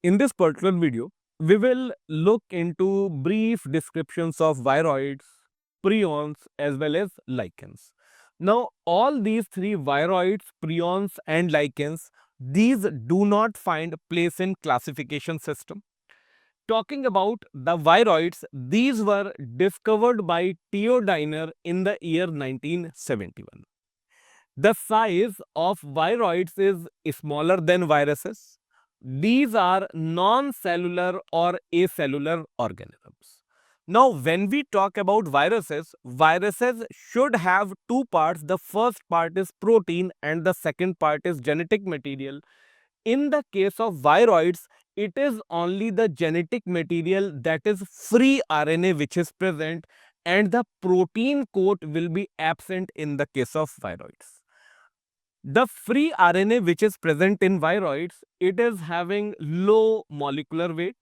In this particular video, we will look into brief descriptions of viroids, prions as well as lichens. Now, all these three viroids, prions and lichens, these do not find place in classification system. Talking about the viroids, these were discovered by Theo Diner in the year 1971. The size of viroids is smaller than viruses. These are non-cellular or acellular organisms. Now, when we talk about viruses, viruses should have two parts. The first part is protein and the second part is genetic material. In the case of viroids, it is only the genetic material, that is free RNA, which is present, and the protein coat will be absent in the case of viroids. The free RNA which is present in viroids, it is having low molecular weight.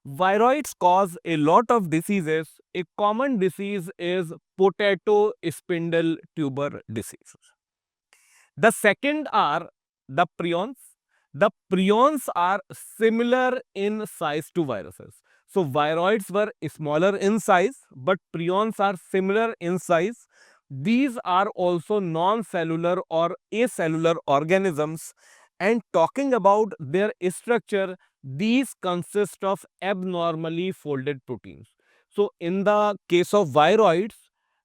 Viroids cause a lot of diseases. A common disease is potato spindle tuber disease. The second are the prions. The prions are similar in size to viruses. So viroids were smaller in size, but prions are similar in size. These are also non-cellular or acellular organisms. And talking about their structure, these consist of abnormally folded proteins. So in the case of viroids,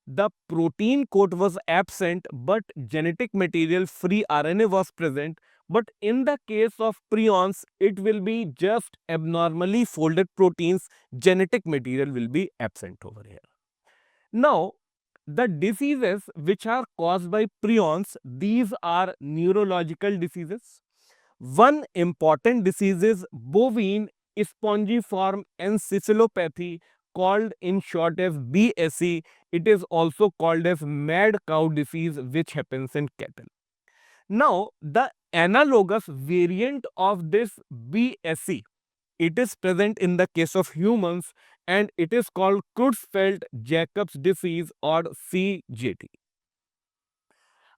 the protein coat was absent, but genetic material free RNA was present. But in the case of prions, it will be just abnormally folded proteins, genetic material will be absent over here. Now, the diseases which are caused by prions, these are neurological diseases. One important disease is bovine spongiform encephalopathy, called in short as BSE. It is also called as mad cow disease, which happens in cattle. Now, the analogous variant of this BSE, it is present in the case of humans, and it is called Creutzfeldt-Jacobs disease or CJD.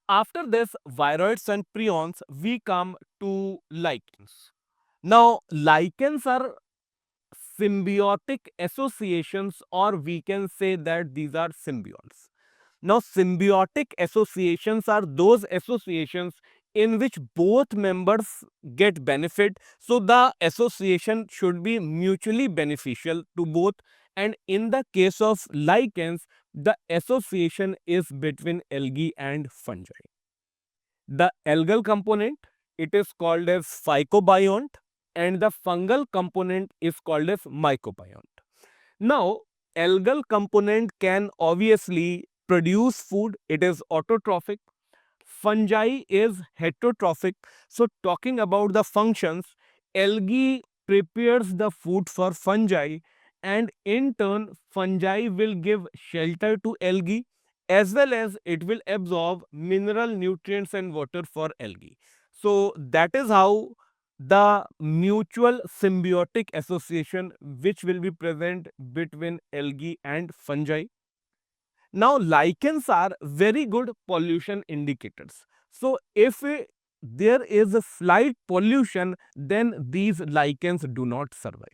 After this viroids and prions, we come to lichens. Now, lichens are symbiotic associations, or we can say that these are symbionts. Now, symbiotic associations are those associations in which both members get benefit. So, the association should be mutually beneficial to both. And in the case of lichens, the association is between algae and fungi. The algal component, it is called as phycobiont, and the fungal component is called as mycobiont. Now, algal component can obviously produce food, it is autotrophic. Fungi is heterotrophic. So, talking about the functions, algae prepares the food for fungi, and in turn, fungi will give shelter to algae, as well as it will absorb mineral nutrients and water for algae. So, that is how the mutual symbiotic association which will be present between algae and fungi. Now, lichens are very good pollution indicators. So, if there is a slight pollution, then these lichens do not survive.